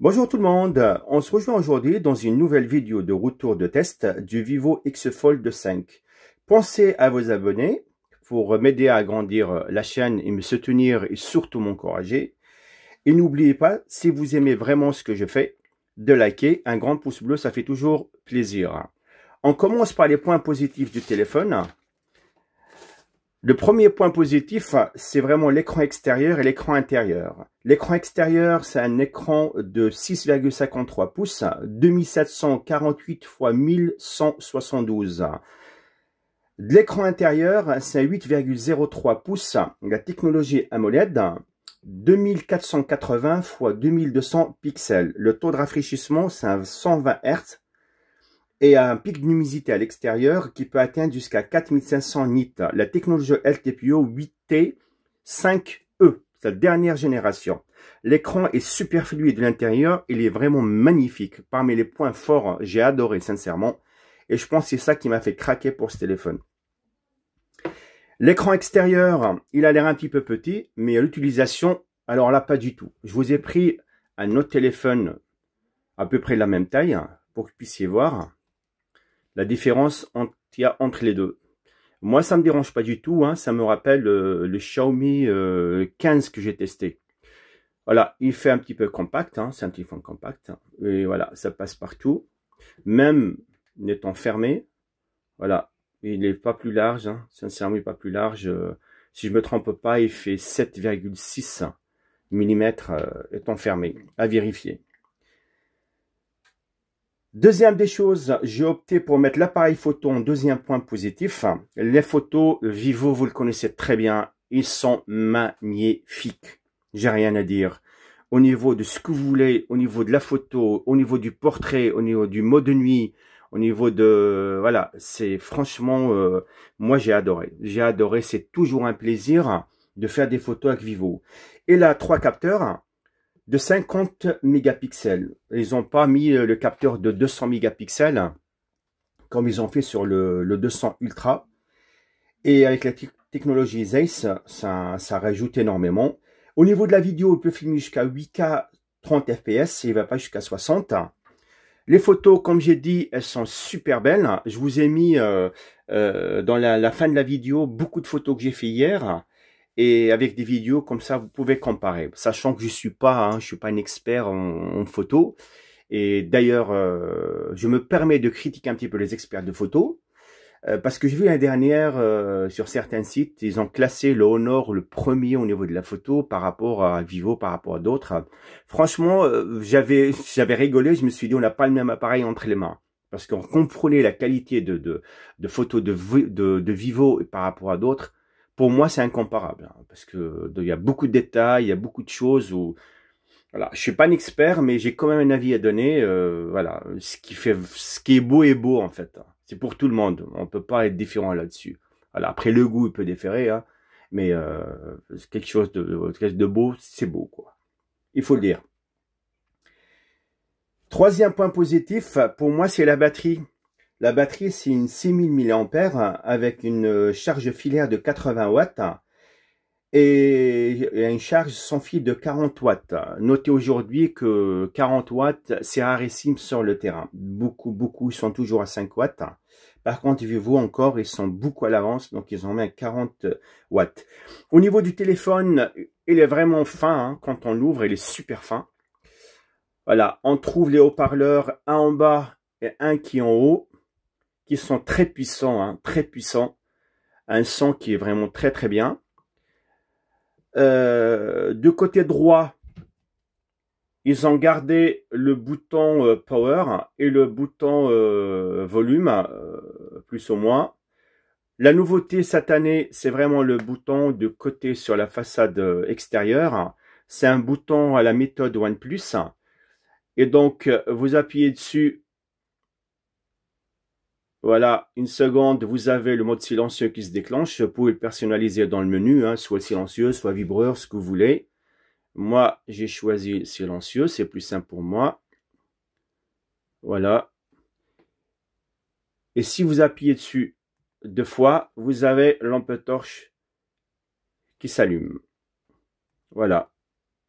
Bonjour tout le monde, on se rejoint aujourd'hui dans une nouvelle vidéo de retour de test du Vivo X Fold 5. Pensez à vous abonner pour m'aider à agrandir la chaîne et me soutenir et surtout m'encourager. Et n'oubliez pas, si vous aimez vraiment ce que je fais, de liker, un grand pouce bleu, ça fait toujours plaisir. On commence par les points positifs du téléphone. Le premier point positif, c'est vraiment l'écran extérieur et l'écran intérieur. L'écran extérieur, c'est un écran de 6,53 pouces, 2748 x 1172. L'écran intérieur, c'est 8,03 pouces, la technologie AMOLED, 2480 x 2200 pixels. Le taux de rafraîchissement, c'est 120 Hz. Et un pic de luminosité à l'extérieur qui peut atteindre jusqu'à 4500 nits. La technologie LTPO 8T 5E, sa dernière génération. L'écran est super fluide de l'intérieur, il est vraiment magnifique. Parmi les points forts, j'ai adoré sincèrement. Et je pense que c'est ça qui m'a fait craquer pour ce téléphone. L'écran extérieur, il a l'air un petit peu petit, mais à l'utilisation, alors là, pas du tout. Je vous ai pris un autre téléphone à peu près de la même taille pour que vous puissiez voir la différence qu'il y a entre les deux. Moi, ça me dérange pas du tout. Ça me rappelle le Xiaomi 15 que j'ai testé. Voilà, il fait un petit peu compact. C'est un téléphone compact. Et voilà, ça passe partout. Même n'étant fermé. Voilà, il n'est pas plus large. Sincèrement, il n'est pas plus large. Si je me trompe pas, il fait 7,6 mm étant fermé. À vérifier. Deuxième des choses, j'ai opté pour mettre l'appareil photo en deuxième point positif. Les photos Vivo, vous le connaissez très bien, ils sont magnifiques. J'ai rien à dire. Au niveau de ce que vous voulez, au niveau de la photo, au niveau du portrait, au niveau du mode de nuit, au niveau de... Voilà, c'est franchement... moi, j'ai adoré. J'ai adoré, c'est toujours un plaisir de faire des photos avec Vivo. Et là, 3 capteurs de 50 mégapixels. Ils n'ont pas mis le capteur de 200 mégapixels comme ils ont fait sur le 200 Ultra. Et avec la technologie Zeiss, ça rajoute énormément. Au niveau de la vidéo, on peut filmer jusqu'à 8K 30 fps, il ne va pas jusqu'à 60. Les photos, comme j'ai dit, elles sont super belles. Je vous ai mis dans la fin de la vidéo beaucoup de photos que j'ai fait hier. Et avec des vidéos comme ça, vous pouvez comparer. Sachant que je suis pas un expert en photo. Et d'ailleurs, je me permets de critiquer un petit peu les experts de photo. Parce que j'ai vu l'année dernière, sur certains sites, ils ont classé le Honor le premier au niveau de la photo par rapport à Vivo, par rapport à d'autres. Franchement, j'avais rigolé. Je me suis dit, on n'a pas le même appareil entre les mains. Parce qu'on comprenait la qualité de photos de Vivo par rapport à d'autres. Pour moi, c'est incomparable, parce que il y a beaucoup de détails, il y a beaucoup de choses où, voilà, je suis pas un expert, mais j'ai quand même un avis à donner. Voilà, ce qui est beau en fait. C'est pour tout le monde. On peut pas être différent là-dessus. Voilà, après le goût, il peut différer, mais quelque chose de beau, c'est beau, quoi. Il faut le dire. Troisième point positif, pour moi, c'est la batterie. La batterie, c'est une 6000 mAh avec une charge filaire de 80 watts et une charge sans fil de 40 watts. Notez aujourd'hui que 40 watts, c'est rarissime sur le terrain. Beaucoup sont toujours à 5 watts. Par contre, Vivo encore, ils sont beaucoup à l'avance, donc ils ont mis à 40 watts. Au niveau du téléphone, il est vraiment fin. Quand on l'ouvre, il est super fin. Voilà, on trouve les haut-parleurs, un en bas et un qui est en haut, qui sont très puissants, très puissants. Un son qui est vraiment très bien. De côté droit, ils ont gardé le bouton Power et le bouton Volume, plus ou moins. La nouveauté cette année, c'est vraiment le bouton de côté sur la façade extérieure. C'est un bouton à la méthode OnePlus. Et donc, vous appuyez dessus. Voilà, une seconde, vous avez le mode silencieux qui se déclenche. Vous pouvez le personnaliser dans le menu, soit silencieux, soit vibreur, ce que vous voulez. Moi, j'ai choisi silencieux, c'est plus simple pour moi. Voilà. Et si vous appuyez dessus 2 fois, vous avez lampe torche qui s'allume. Voilà.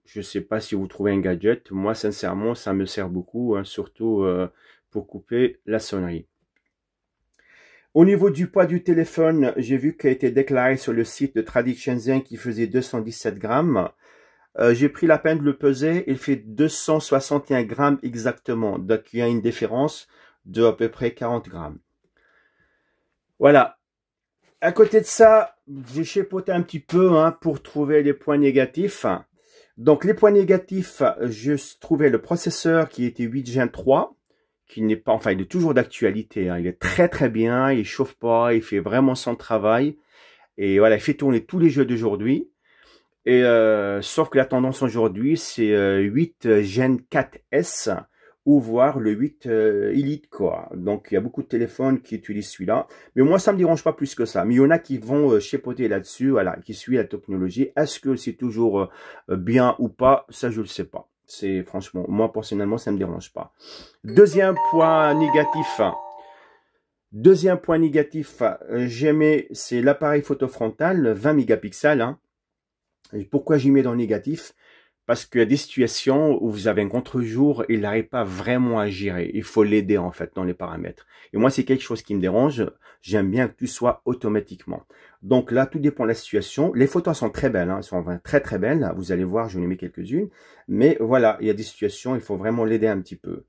Je sais pas si vous trouvez un gadget. Moi, sincèrement, ça me sert beaucoup, hein, surtout pour couper la sonnerie. Au niveau du poids du téléphone, j'ai vu qu'il a été déclaré sur le site de Trading Shenzhen qui faisait 217 grammes. J'ai pris la peine de le peser, il fait 261 grammes exactement. Donc il y a une différence de à peu près 40 grammes. Voilà. À côté de ça, j'ai chipoté un petit peu hein, pour trouver les points négatifs. Donc les points négatifs, je trouvais le processeur qui était 8 Gen 3, qui n'est pas, enfin il est toujours d'actualité. Hein. Il est très très bien, il chauffe pas, il fait vraiment son travail. Et voilà, il fait tourner tous les jeux d'aujourd'hui. Et sauf que la tendance aujourd'hui, c'est 8 Gen 4S ou voire le 8 Elite quoi. Donc il y a beaucoup de téléphones qui utilisent celui-là. Mais moi, ça me dérange pas plus que ça. Mais il y en a qui vont chipoter là-dessus, voilà, qui suivent la technologie. Est-ce que c'est toujours bien ou pas? Ça, je le sais pas. C'est franchement, moi personnellement, ça me dérange pas. Deuxième point négatif. Deuxième point négatif, j'aimais, c'est l'appareil photo frontal, 20 mégapixels. Hein. Et pourquoi j'y mets dans le négatif? Parce qu'il y a des situations où vous avez un contre-jour et il n'arrive pas vraiment à gérer. Il faut l'aider en fait dans les paramètres. Et moi, c'est quelque chose qui me dérange. J'aime bien que tout soit automatiquement. Donc là, tout dépend de la situation. Les photos sont très belles. Hein. Elles sont vraiment très très belles. Vous allez voir, je vous en ai mis quelques-unes. Mais voilà, il y a des situations, il faut vraiment l'aider un petit peu.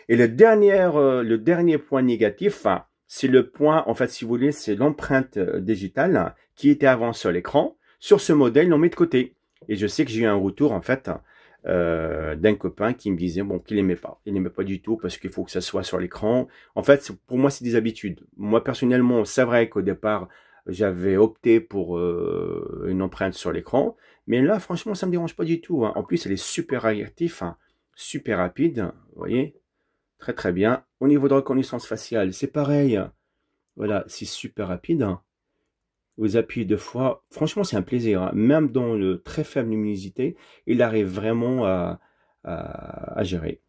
Et le dernier point négatif, c'est le point, en fait, si vous voulez, c'est l'empreinte digitale qui était avant sur l'écran. Sur ce modèle, on met de côté. Et je sais que j'ai eu un retour, en fait, d'un copain qui me disait, bon, qu'il n'aimait pas. Il n'aimait pas du tout parce qu'il faut que ça soit sur l'écran. En fait, pour moi, c'est des habitudes. Moi, personnellement, c'est vrai qu'au départ, j'avais opté pour une empreinte sur l'écran. Mais là, franchement, ça me dérange pas du tout. Hein. En plus, elle est super réactive, hein, super rapide. Vous voyez? Très, très bien. Au niveau de reconnaissance faciale, c'est pareil. Voilà, c'est super rapide. Hein. Vous appuyez deux fois. Franchement, c'est un plaisir. Hein. Même dans le très faible luminosité, il arrive vraiment à gérer.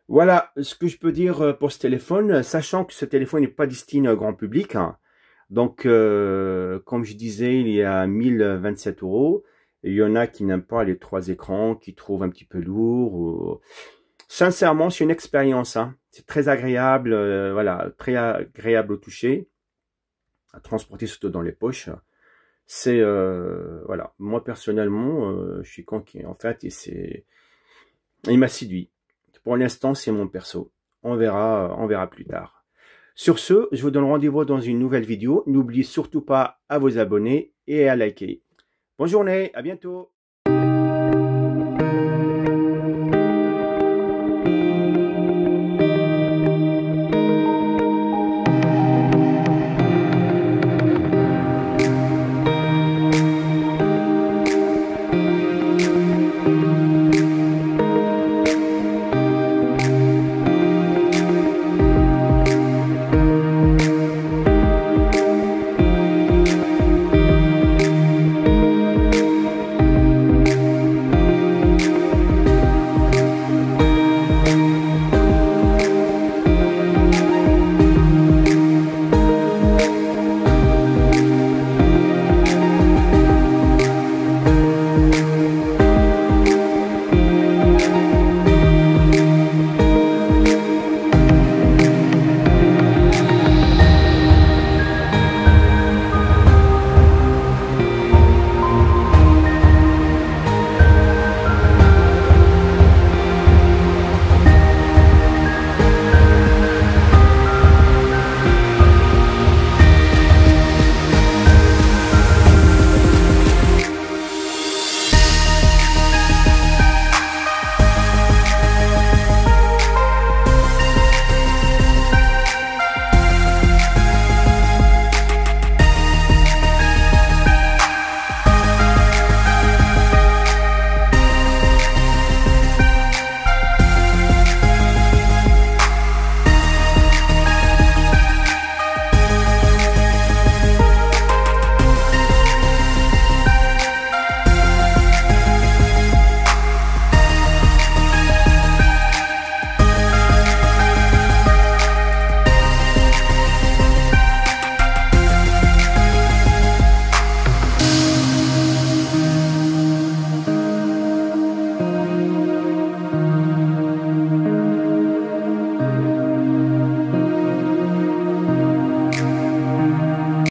Voilà ce que je peux dire pour ce téléphone, sachant que ce téléphone n'est pas destiné au grand public. Hein. Donc, comme je disais, il y a 1027 €. Il y en a qui n'aiment pas les 3 écrans, qui trouvent un petit peu lourd. Ou... Sincèrement, c'est une expérience. Hein. C'est très agréable, voilà, très agréable au toucher. À transporter surtout dans les poches. C'est voilà, moi personnellement, je suis conquis en fait et il m'a séduit. Pour l'instant, c'est mon perso. On verra plus tard. Sur ce, je vous donne rendez-vous dans une nouvelle vidéo. N'oubliez surtout pas à vous abonner et à liker. Bonne journée, à bientôt.